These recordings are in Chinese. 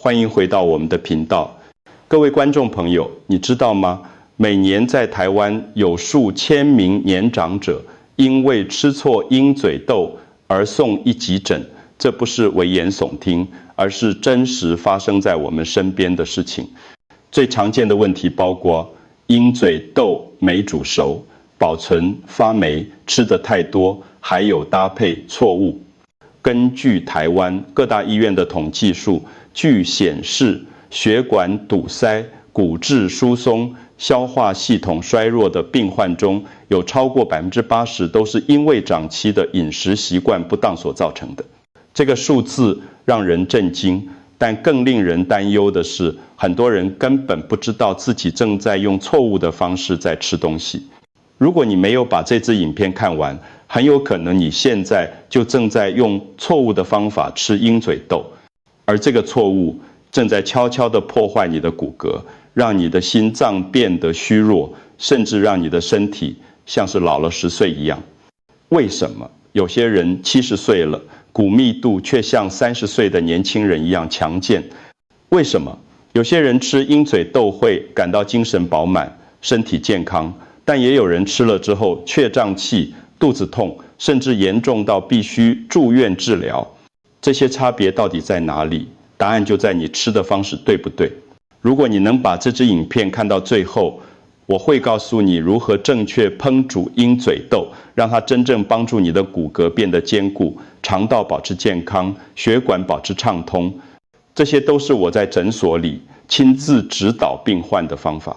欢迎回到我们的频道。各位观众朋友，你知道吗？每年在台湾有数千名年长者因为吃错鹰嘴豆而送医急诊，这不是危言耸听，而是真实发生在我们身边的事情。最常见的问题包括鹰嘴豆没煮熟、保存发霉、吃得太多，还有搭配错误。根据台湾各大医院的统计数据显示，血管堵塞、骨质疏松、消化系统衰弱的病患中，有超过80%都是因为长期的饮食习惯不当所造成的。这个数字让人震惊，但更令人担忧的是，很多人根本不知道自己正在用错误的方式在吃东西。如果你没有把这支影片看完，很有可能你现在就正在用错误的方法吃鹰嘴豆，而这个错误正在悄悄地破坏你的骨骼，让你的心脏变得虚弱，甚至让你的身体像是老了10岁一样。为什么有些人70岁了，骨密度却像30岁的年轻人一样强健？为什么有些人吃鹰嘴豆会感到精神饱满、身体健康，但也有人吃了之后却胀气、肚子痛，甚至严重到必须住院治疗？这些差别到底在哪里？答案就在你吃的方式对不对。如果你能把这支影片看到最后，我会告诉你如何正确烹煮鹰嘴豆，让它真正帮助你的骨骼变得坚固，肠道保持健康，血管保持畅通。这些都是我在诊所里亲自指导病患的方法。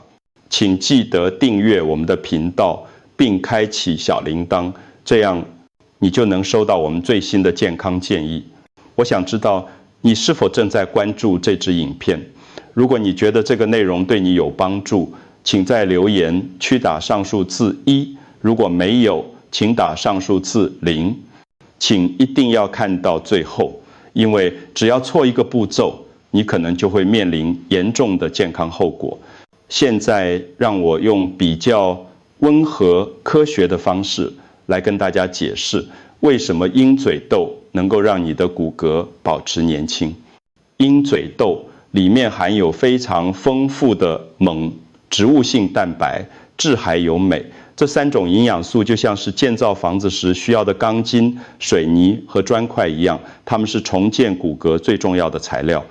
请记得订阅我们的频道，并开启小铃铛，这样你就能收到我们最新的健康建议。我想知道你是否正在关注这支影片。如果你觉得这个内容对你有帮助，请在留言区打上数字1，如果没有，请打上数字0。请一定要看到最后，因为只要错一个步骤，你可能就会面临严重的健康后果。现在让我用比较温和科学的方式来跟大家解释，为什么鹰嘴豆能够让你的骨骼保持年轻。鹰嘴豆里面含有非常丰富的锰、植物性蛋白、质还有镁，这3种营养素就像是建造房子时需要的钢筋、水泥和砖块一样，它们是重建骨骼最重要的材料。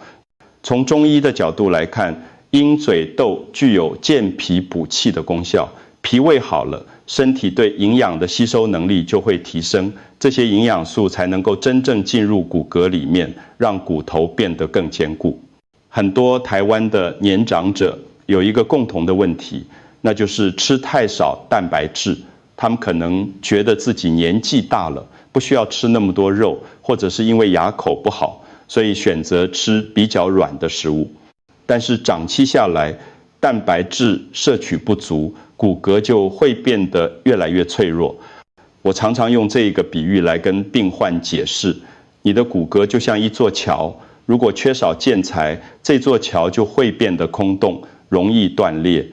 从中医的角度来看，鹰嘴豆具有健脾补气的功效，脾胃好了，身体对营养的吸收能力就会提升，这些营养素才能够真正进入骨骼里面，让骨头变得更坚固。很多台湾的年长者有一个共同的问题，那就是吃太少蛋白质。他们可能觉得自己年纪大了，不需要吃那么多肉，或者是因为牙口不好，所以选择吃比较软的食物。但是长期下来，蛋白质摄取不足，骨骼就会变得越来越脆弱。我常常用这个比喻来跟病患解释，你的骨骼就像一座桥，如果缺少建材，这座桥就会变得空洞，容易断裂。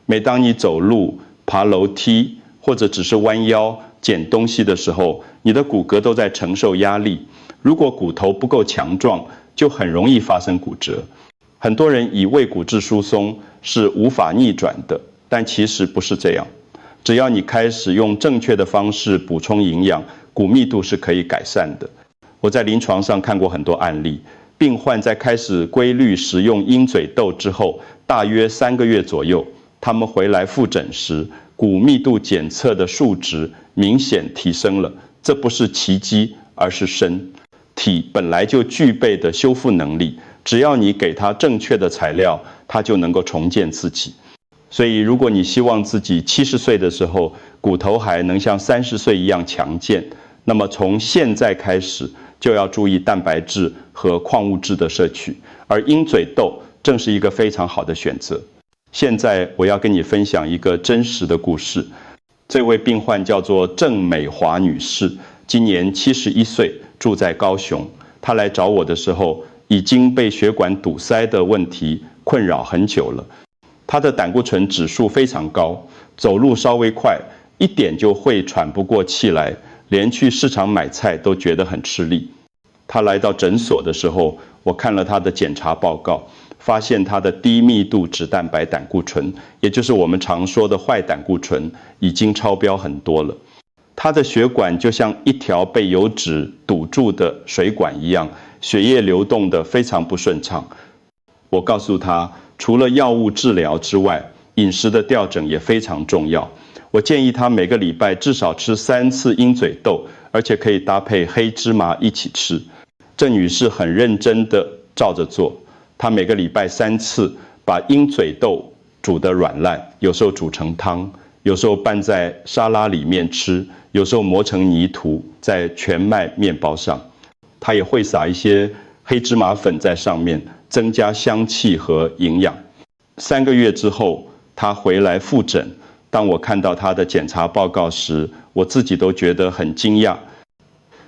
每当你走路、爬楼梯，或者只是弯腰捡东西的时候，你的骨骼都在承受压力。如果骨头不够强壮，就很容易发生骨折。很多人以为骨质疏松是无法逆转的，但其实不是这样。只要你开始用正确的方式补充营养，骨密度是可以改善的。我在临床上看过很多案例，病患在开始规律食用鹰嘴豆之后，大约3个月左右，他们回来复诊时，骨密度检测的数值明显提升了。这不是奇迹，而是身体本来就具备的修复能力。只要你给它正确的材料，它就能够重建自己。所以如果你希望自己70岁的时候骨头还能像30岁一样强健，那么从现在开始就要注意蛋白质和矿物质的摄取，而鹰嘴豆正是一个非常好的选择。现在我要跟你分享一个真实的故事。这位病患叫做郑美华女士，今年71岁，住在高雄。她来找我的时候，已经被血管堵塞的问题困扰很久了。他的胆固醇指数非常高，走路稍微快一点就会喘不过气来，连去市场买菜都觉得很吃力。他来到诊所的时候，我看了他的检查报告，发现他的低密度脂蛋白胆固醇，也就是我们常说的坏胆固醇，已经超标很多了。他的血管就像一条被油脂堵住的水管一样，血液流动得非常不顺畅。我告诉他，除了药物治疗之外，饮食的调整也非常重要。我建议他每个礼拜至少吃3次鹰嘴豆，而且可以搭配黑芝麻一起吃。郑女士很认真地照着做，她每个礼拜3次把鹰嘴豆煮得软烂，有时候煮成汤，有时候拌在沙拉里面吃，有时候磨成泥土在全麦面包上。她也会撒一些黑芝麻粉在上面，增加香气和营养。3个月之后，她回来复诊。当我看到她的检查报告时，我自己都觉得很惊讶。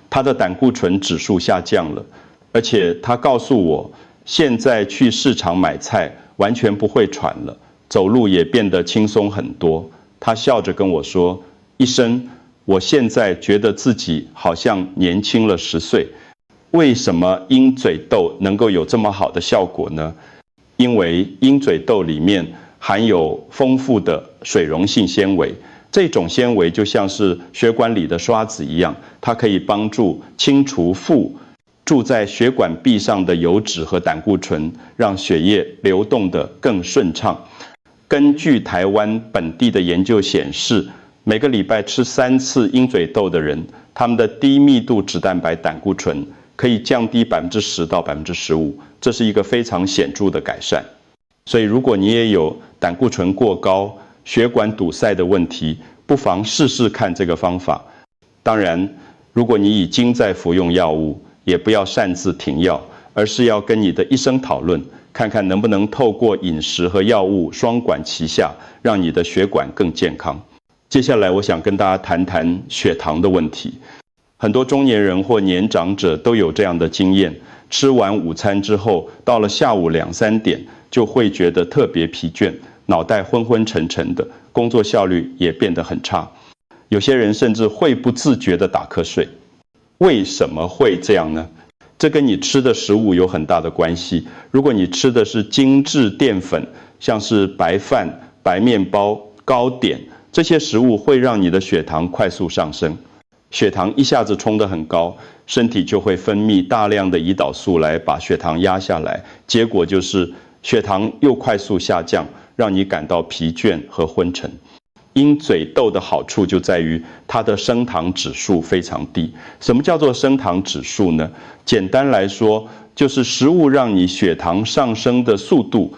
她的胆固醇指数下降了，而且她告诉我，现在去市场买菜完全不会喘了，走路也变得轻松很多。她笑着跟我说：“医生，我现在觉得自己好像年轻了10岁。为什么鹰嘴豆能够有这么好的效果呢？因为鹰嘴豆里面含有丰富的水溶性纤维，这种纤维就像是血管里的刷子一样，它可以帮助清除住在血管壁上的油脂和胆固醇，让血液流动得更顺畅。根据台湾本地的研究显示，每个礼拜吃3次鹰嘴豆的人，他们的低密度脂蛋白胆固醇可以降低10%到15%，这是一个非常显著的改善。所以如果你也有胆固醇过高、血管堵塞的问题，不妨试试看这个方法。当然，如果你已经在服用药物，也不要擅自停药，而是要跟你的医生讨论，看看能不能透过饮食和药物双管齐下，让你的血管更健康。接下来我想跟大家谈谈血糖的问题。很多中年人或年长者都有这样的经验，吃完午餐之后，到了下午2、3点，就会觉得特别疲倦，脑袋昏昏沉沉的，工作效率也变得很差。有些人甚至会不自觉地打瞌睡。为什么会这样呢？这跟你吃的食物有很大的关系。如果你吃的是精致淀粉，像是白饭、白面包、糕点，这些食物会让你的血糖快速上升。血糖一下子冲得很高，身体就会分泌大量的胰岛素来把血糖压下来，结果就是血糖又快速下降，让你感到疲倦和昏沉。鹰嘴豆的好处就在于它的升糖指数非常低。什么叫做升糖指数呢？简单来说，就是食物让你血糖上升的速度，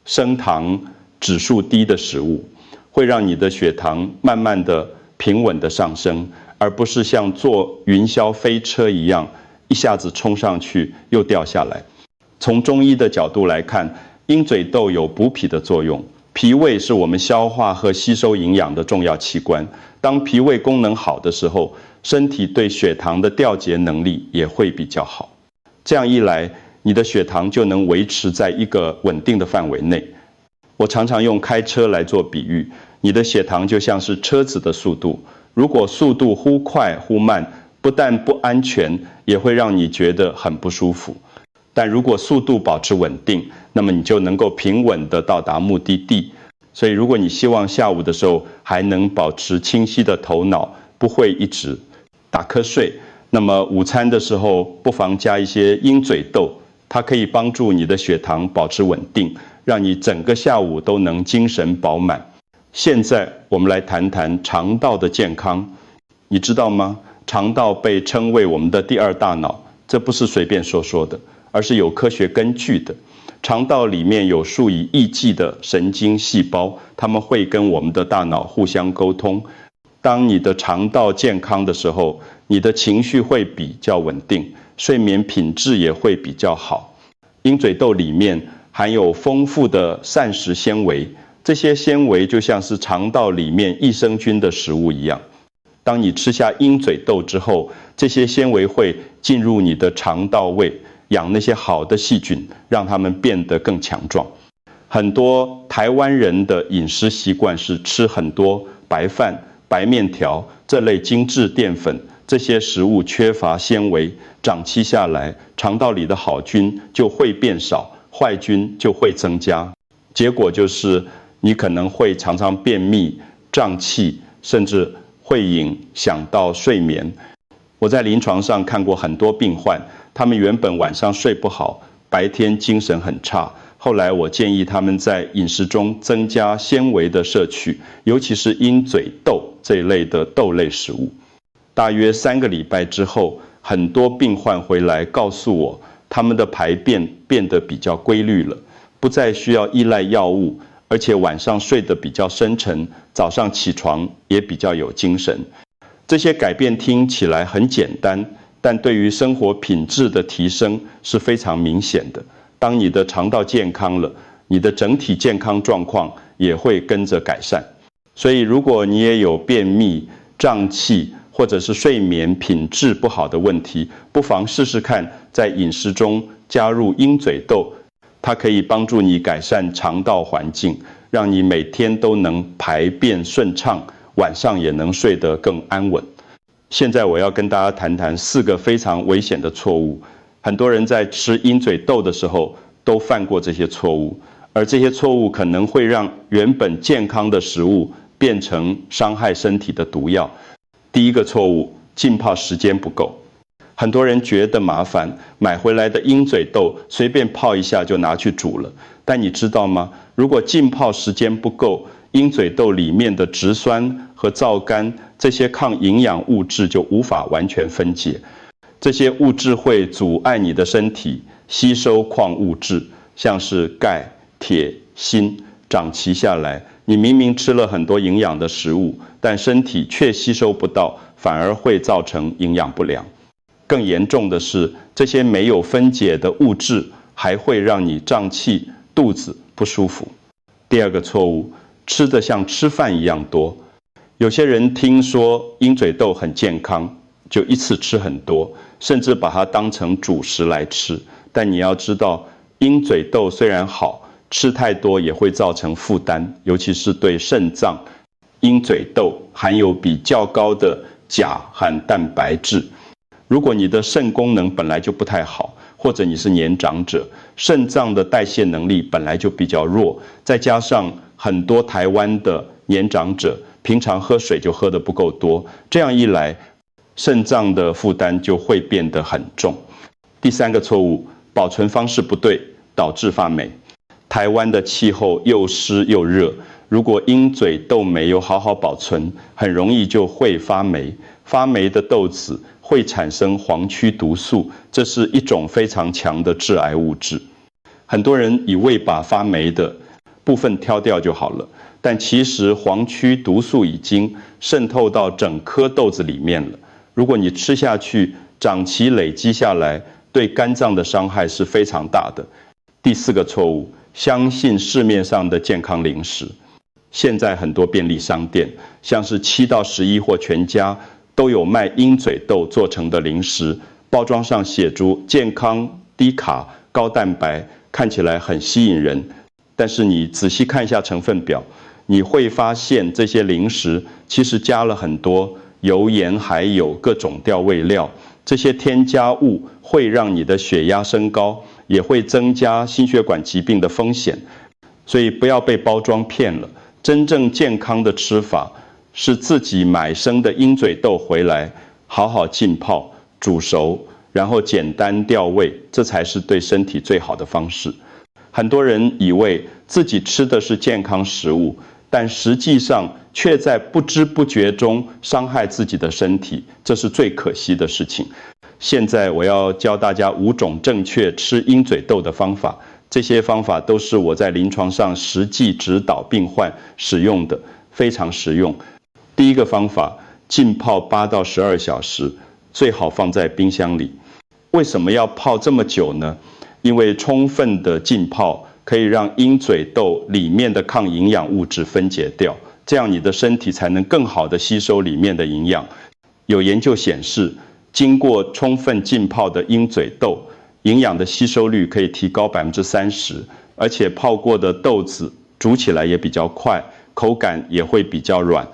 升糖指数低的食物，会让你的血糖慢慢的平稳的上升，而不是像坐云霄飞车一样，一下子冲上去又掉下来。从中医的角度来看，鹰嘴豆有补脾的作用。脾胃是我们消化和吸收营养的重要器官。当脾胃功能好的时候，身体对血糖的调节能力也会比较好。这样一来，你的血糖就能维持在一个稳定的范围内。我常常用开车来做比喻，你的血糖就像是车子的速度，如果速度忽快忽慢，不但不安全，也会让你觉得很不舒服。但如果速度保持稳定，那么你就能够平稳地到达目的地。所以如果你希望下午的时候还能保持清晰的头脑，不会一直打瞌睡，那么午餐的时候不妨加一些鹰嘴豆，它可以帮助你的血糖保持稳定，让你整个下午都能精神饱满。现在我们来谈谈肠道的健康。你知道吗？肠道被称为我们的第2大脑，这不是随便说说的，而是有科学根据的。肠道里面有数以亿计的神经细胞，它们会跟我们的大脑互相沟通。当你的肠道健康的时候，你的情绪会比较稳定，睡眠品质也会比较好。鹰嘴豆里面含有丰富的膳食纤维，这些纤维就像是肠道里面益生菌的食物一样。当你吃下鹰嘴豆之后，这些纤维会进入你的肠道胃，养那些好的细菌，让它们变得更强壮。很多台湾人的饮食习惯是吃很多白饭、白面条这类精致淀粉，这这些食物缺乏纤维，长期下来，肠道里的好菌就会变少，坏菌就会增加。结果就是你可能会常常便秘、胀气，甚至会影响到睡眠。我在临床上看过很多病患，他们原本晚上睡不好，白天精神很差。后来我建议他们在饮食中增加纤维的摄取，尤其是鹰嘴豆这一类的豆类食物。大约3个礼拜之后，很多病患回来告诉我，他们的排便变得比较规律了，不再需要依赖药物，而且晚上睡得比较深沉，早上起床也比较有精神。这些改变听起来很简单，但对于生活品质的提升是非常明显的。当你的肠道健康了，你的整体健康状况也会跟着改善。所以如果你也有便秘、胀气，或者是睡眠品质不好的问题，不妨试试看在饮食中加入鹰嘴豆，它可以帮助你改善肠道环境，让你每天都能排便顺畅，晚上也能睡得更安稳。现在我要跟大家谈谈4个非常危险的错误。很多人在吃鹰嘴豆的时候都犯过这些错误，而这些错误可能会让原本健康的食物变成伤害身体的毒药。第一个错误，浸泡时间不够。很多人觉得麻烦，买回来的鹰嘴豆随便泡一下就拿去煮了。但你知道吗？如果浸泡时间不够，鹰嘴豆里面的植酸和皂苷这些抗营养物质就无法完全分解。这些物质会阻碍你的身体吸收矿物质，像是钙、铁、锌，长期下来，你明明吃了很多营养的食物，但身体却吸收不到，反而会造成营养不良。更严重的是，这些没有分解的物质还会让你胀气、肚子不舒服。第二个错误，吃得像吃饭一样多。有些人听说鹰嘴豆很健康，就一次吃很多，甚至把它当成主食来吃。但你要知道，鹰嘴豆虽然好，吃太多也会造成负担，尤其是对肾脏。鹰嘴豆含有比较高的钾和蛋白质。如果你的肾功能本来就不太好，或者你是年长者，肾脏的代谢能力本来就比较弱，再加上很多台湾的年长者平常喝水就喝得不够多，这样一来，肾脏的负担就会变得很重。第3个错误，保存方式不对，导致发霉。台湾的气候又湿又热，如果鹰嘴豆没有好好保存，很容易就会发霉。发霉的豆子会产生黄曲毒素，这是一种非常强的致癌物质。很多人以为把发霉的部分挑掉就好了，但其实黄曲毒素已经渗透到整颗豆子里面了。如果你吃下去，长期累积下来，对肝脏的伤害是非常大的。第4个错误，相信市面上的健康零食。现在很多便利商店，像是7到11或全家，都有卖鹰嘴豆做成的零食，包装上写着健康、低卡、高蛋白，看起来很吸引人。但是你仔细看一下成分表，你会发现这些零食其实加了很多油盐，还有各种调味料。这些添加物会让你的血压升高，也会增加心血管疾病的风险。所以不要被包装骗了。真正健康的吃法是自己买生的鹰嘴豆回来，好好浸泡、煮熟，然后简单调味，这才是对身体最好的方式。很多人以为自己吃的是健康食物，但实际上却在不知不觉中伤害自己的身体，这是最可惜的事情。现在我要教大家5种正确吃鹰嘴豆的方法，这些方法都是我在临床上实际指导病患使用的，非常实用。第一个方法，浸泡8到12小时，最好放在冰箱里。为什么要泡这么久呢？因为充分的浸泡可以让鹰嘴豆里面的抗营养物质分解掉，这样你的身体才能更好的吸收里面的营养。有研究显示，经过充分浸泡的鹰嘴豆，营养的吸收率可以提高30%，而且泡过的豆子煮起来也比较快，口感也会比较软。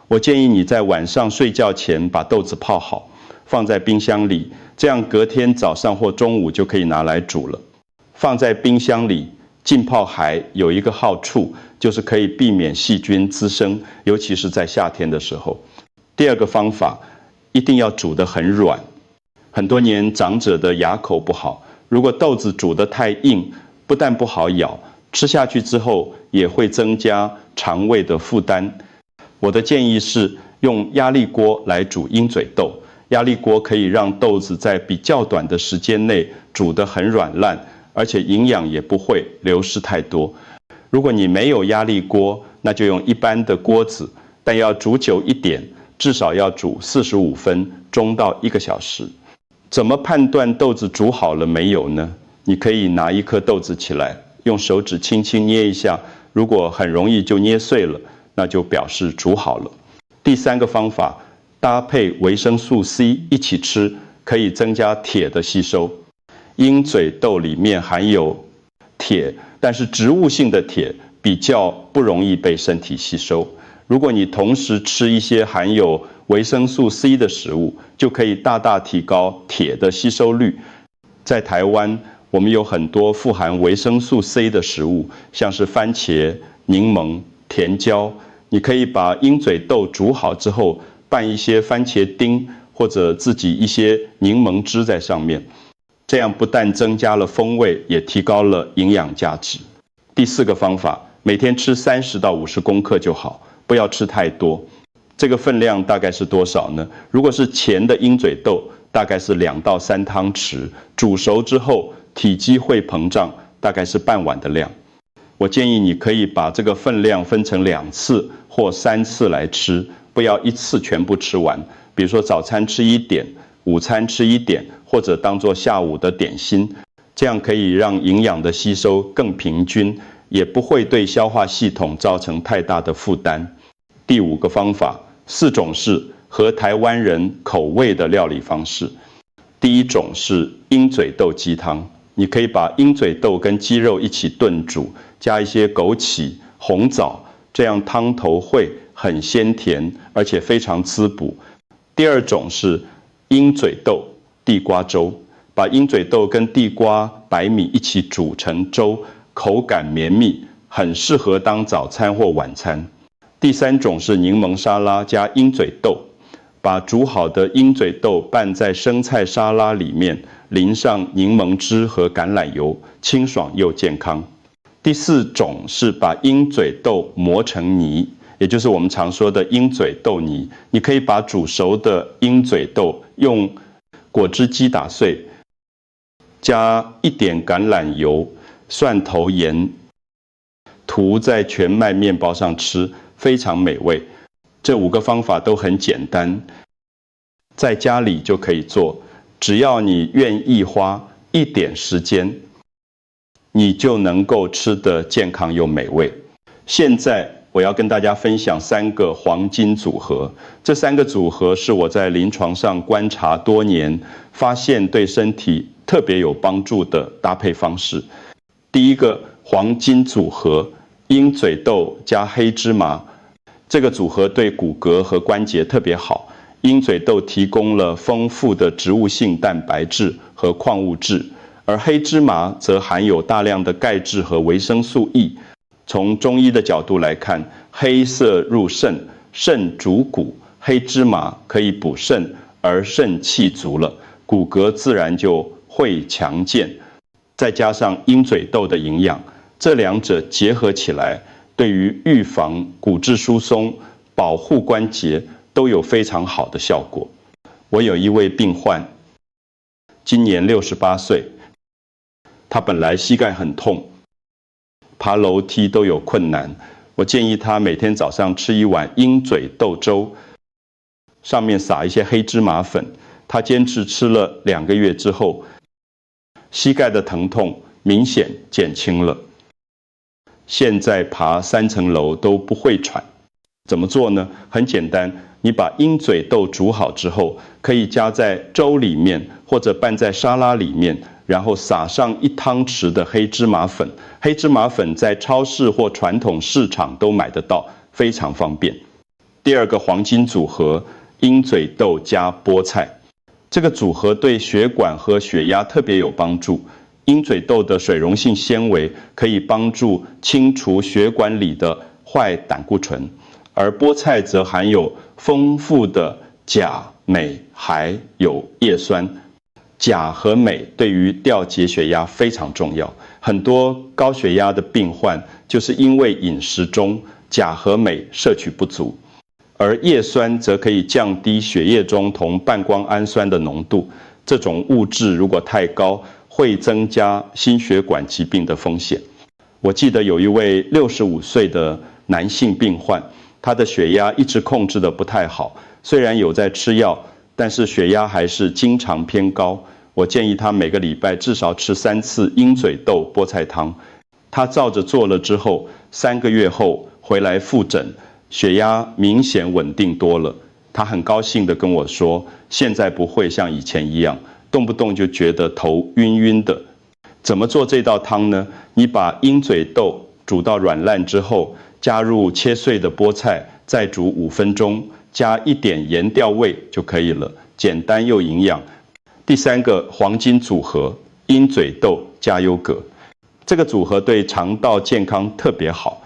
我建议你在晚上睡觉前把豆子泡好，放在冰箱里，这样隔天早上或中午就可以拿来煮了。放在冰箱里浸泡海有一个好处，就是可以避免细菌滋生，尤其是在夏天的时候。第二个方法，一定要煮得很软。很多年长者的牙口不好，如果豆子煮得太硬，不但不好咬，吃下去之后也会增加肠胃的负担。我的建议是用压力锅来煮鹰嘴豆，压力锅可以让豆子在比较短的时间内煮得很软烂，而且营养也不会流失太多。如果你没有压力锅，那就用一般的锅子，但要煮久一点，至少要煮45分钟到1个小时。怎么判断豆子煮好了没有呢？你可以拿一颗豆子起来，用手指轻轻捏一下，如果很容易就捏碎了，那就表示煮好了。第三个方法，搭配维生素 C 一起吃，可以增加铁的吸收。鹰嘴豆里面含有铁，但是植物性的铁比较不容易被身体吸收。如果你同时吃一些含有维生素 C 的食物，就可以大大提高铁的吸收率。在台湾，我们有很多富含维生素 C 的食物，像是番茄、柠檬、甜椒。你可以把鹰嘴豆煮好之后，拌一些番茄丁或者自己一些柠檬汁在上面，这样不但增加了风味，也提高了营养价值。第四个方法，每天吃30到50公克就好，不要吃太多。这个分量大概是多少呢？如果是前的鹰嘴豆，大概是2到3汤匙，煮熟之后体积会膨胀，大概是半碗的量。我建议你可以把这个分量分成2次或3次来吃，不要一次全部吃完。比如说早餐吃1点，午餐吃1点，或者当作下午的点心，这样可以让营养的吸收更平均，也不会对消化系统造成太大的负担。第5个方法，4种是合台湾人口味的料理方式。第1种是鹰嘴豆鸡汤，你可以把鹰嘴豆跟鸡肉一起炖煮，加一些枸杞、红枣，这样汤头会很鲜甜，而且非常滋补。第2种是鹰嘴豆地瓜粥，把鹰嘴豆跟地瓜、白米一起煮成粥，口感绵密，很适合当早餐或晚餐。第3种是柠檬沙拉加鹰嘴豆，把煮好的鹰嘴豆拌在生菜沙拉里面，淋上柠檬汁和橄榄油，清爽又健康。第4种是把鹰嘴豆磨成泥，也就是我们常说的鹰嘴豆泥。你可以把煮熟的鹰嘴豆用果汁机打碎，加一点橄榄油、蒜头、盐，涂在全麦面包上吃，非常美味。这5个方法都很简单，在家里就可以做，只要你愿意花一点时间，你就能够吃得健康又美味。现在我要跟大家分享3个黄金组合，这3个组合是我在临床上观察多年，发现对身体特别有帮助的搭配方式。第1个黄金组合，鹰嘴豆加黑芝麻，这个组合对骨骼和关节特别好。鹰嘴豆提供了丰富的植物性蛋白质和矿物质，而黑芝麻则含有大量的钙质和维生素 E。从中医的角度来看，黑色入肾，肾主骨，黑芝麻可以补肾，而肾气足了，骨骼自然就会强健。再加上鹰嘴豆的营养，这2者结合起来，对于预防骨质疏松、保护关节都有非常好的效果。我有一位病患，今年68岁，他本来膝盖很痛，爬楼梯都有困难。我建议他每天早上吃1碗鹰嘴豆粥，上面撒一些黑芝麻粉。他坚持吃了2个月之后，膝盖的疼痛明显减轻了。现在爬3层楼都不会喘。怎么做呢？很简单，你把鹰嘴豆煮好之后，可以加在粥里面，或者拌在沙拉里面，然后撒上1汤匙的黑芝麻粉。黑芝麻粉在超市或传统市场都买得到，非常方便。第2个黄金组合，鹰嘴豆加菠菜。这个组合对血管和血压特别有帮助。鹰嘴豆的水溶性纤维可以帮助清除血管里的坏胆固醇，而菠菜则含有丰富的钾、镁还有叶酸。钾和镁对于调节血压非常重要，很多高血压的病患就是因为饮食中钾和镁摄取不足，而叶酸则可以降低血液中同半胱氨酸的浓度，这种物质如果太高，会增加心血管疾病的风险。我记得有一位65岁的男性病患，他的血压一直控制得不太好，虽然有在吃药，但是血压还是经常偏高。我建议他每个礼拜至少吃3次鹰嘴豆菠菜汤。他照着做了之后，3个月后回来复诊，血压明显稳定多了。他很高兴地跟我说，现在不会像以前一样，动不动就觉得头晕晕的。怎么做这道汤呢？你把鹰嘴豆煮到软烂之后，加入切碎的菠菜，再煮5分钟，加一点盐调味就可以了，简单又营养。第3个黄金组合，鹰嘴豆加优格，这个组合对肠道健康特别好。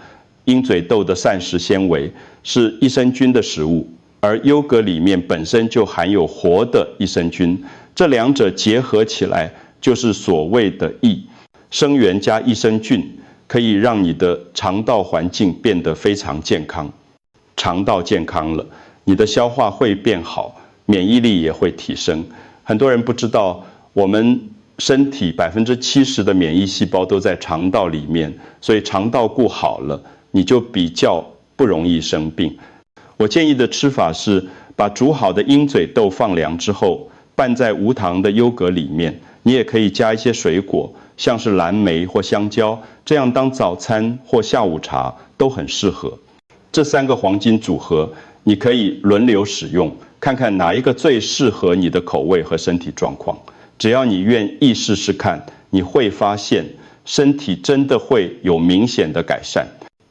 鹰嘴豆的膳食纤维是益生菌的食物，而优格里面本身就含有活的益生菌，这两者结合起来就是所谓的益。生元加益生菌可以让你的肠道环境变得非常健康。肠道健康了，你的消化会变好，免疫力也会提升。很多人不知道，我们身体70%的免疫细胞都在肠道里面，所以肠道顾好了，你就比较不容易生病。我建议的吃法是，把煮好的鹰嘴豆放凉之后，拌在无糖的优格里面，你也可以加一些水果，像是蓝莓或香蕉，这样当早餐或下午茶都很适合。这3个黄金组合，你可以轮流使用，看看哪一个最适合你的口味和身体状况。只要你愿意试试看，你会发现身体真的会有明显的改善。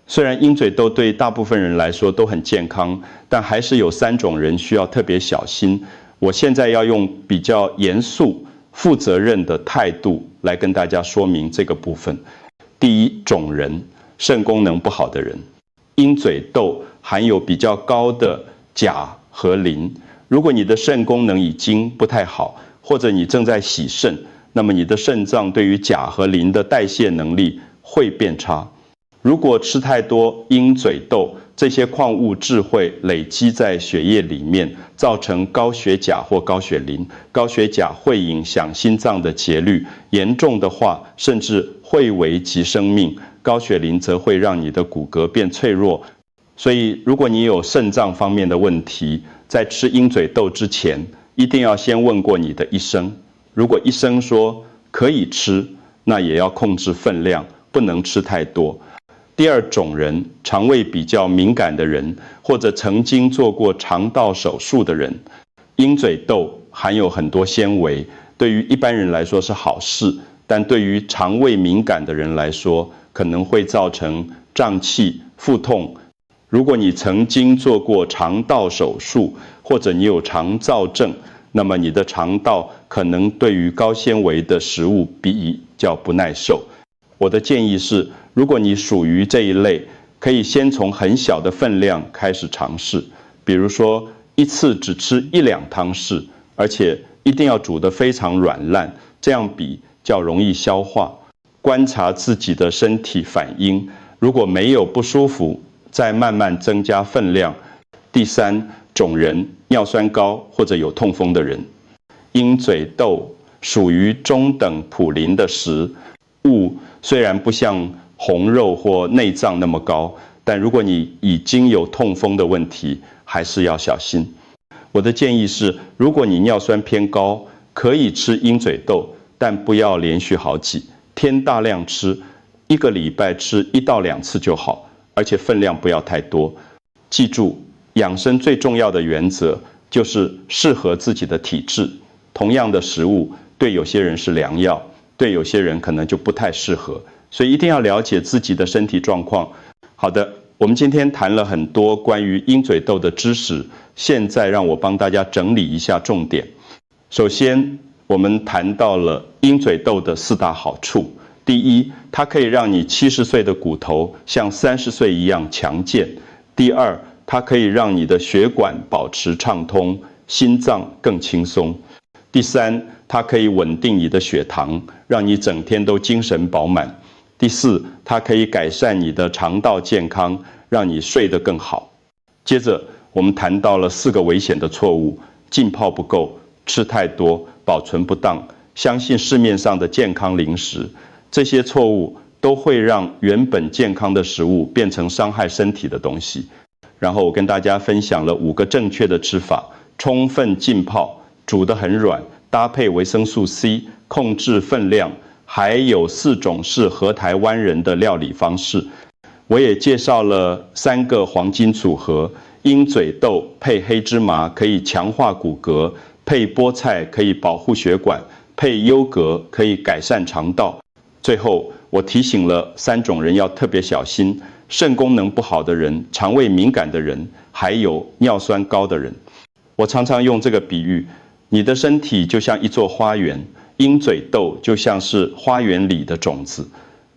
虽然鹰嘴豆对大部分人来说都很健康，但还是有3种人需要特别小心。我现在要用比较严肃、负责任的态度来跟大家说明这个部分。第1种人，肾功能不好的人。鹰嘴豆含有比较高的钾和磷，如果你的肾功能已经不太好，或者你正在洗肾，那么你的肾脏对于钾和磷的代谢能力会变差。如果吃太多鹰嘴豆，这些矿物质会累积在血液里面，造成高血钾或高血磷。高血钾会影响心脏的节律，严重的话甚至会危及生命。高血磷则会让你的骨骼变脆弱。所以如果你有肾脏方面的问题，在吃鹰嘴豆之前，一定要先问过你的医生。如果医生说可以吃，那也要控制分量，不能吃太多。第2种人，肠胃比较敏感的人，或者曾经做过肠道手术的人。鹰嘴豆含有很多纤维，对于一般人来说是好事，但对于肠胃敏感的人来说，可能会造成胀气、腹痛。如果你曾经做过肠道手术，或者你有肠燥症，那么你的肠道可能对于高纤维的食物比较不耐受。我的建议是，如果你属于这一类，可以先从很小的分量开始尝试，比如说一次只吃1-2汤匙，而且一定要煮得非常软烂，这样比较容易消化。观察自己的身体反应，如果没有不舒服，再慢慢增加分量。第3种人，尿酸高或者有痛风的人。鹰嘴豆属于中等普林的食物，虽然不像红肉或内脏那么高，但如果你已经有痛风的问题，还是要小心。我的建议是，如果你尿酸偏高，可以吃鹰嘴豆，但不要连续好几天大量吃，1个礼拜吃1到2次就好，而且分量不要太多。记住，养生最重要的原则就是适合自己的体质。同样的食物，对有些人是良药，对有些人可能就不太适合，所以一定要了解自己的身体状况。好的，我们今天谈了很多关于鹰嘴豆的知识，现在让我帮大家整理一下重点。首先，我们谈到了鹰嘴豆的4大好处。第一，它可以让你70岁的骨头像30岁一样强健；第二，它可以让你的血管保持畅通，心脏更轻松；第三，它可以稳定你的血糖，让你整天都精神饱满；第四，它可以改善你的肠道健康，让你睡得更好。接着，我们谈到了4个危险的错误：浸泡不够、吃太多、保存不当、相信市面上的健康零食。这些错误都会让原本健康的食物变成伤害身体的东西。然后我跟大家分享了5个正确的吃法：充分浸泡、煮得很软、搭配维生素 C、控制分量，还有4种适合台湾人的料理方式。我也介绍了3个黄金组合：鹰嘴豆配黑芝麻可以强化骨骼，配菠菜可以保护血管，配优格可以改善肠道。最后，我提醒了3种人要特别小心：肾功能不好的人、肠胃敏感的人，还有尿酸高的人。我常常用这个比喻，你的身体就像一座花园，鹰嘴豆就像是花园里的种子。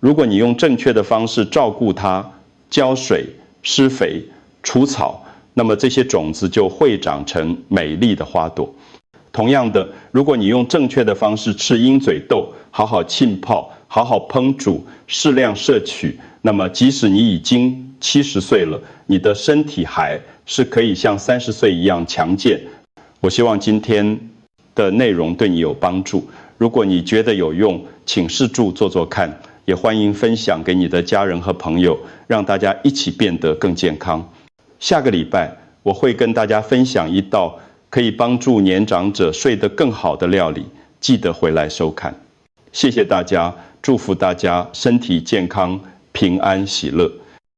如果你用正确的方式照顾它，浇水、施肥、除草，那么这些种子就会长成美丽的花朵。同样的，如果你用正确的方式吃鹰嘴豆，好好浸泡，好好烹煮，适量摄取，那么即使你已经70岁了，你的身体还是可以像30岁一样强健。我希望今天的内容对你有帮助。如果你觉得有用，请试著做做看，也欢迎分享给你的家人和朋友，让大家一起变得更健康。下个礼拜我会跟大家分享一道可以帮助年长者睡得更好的料理，记得回来收看。谢谢大家，祝福大家身体健康、平安喜乐。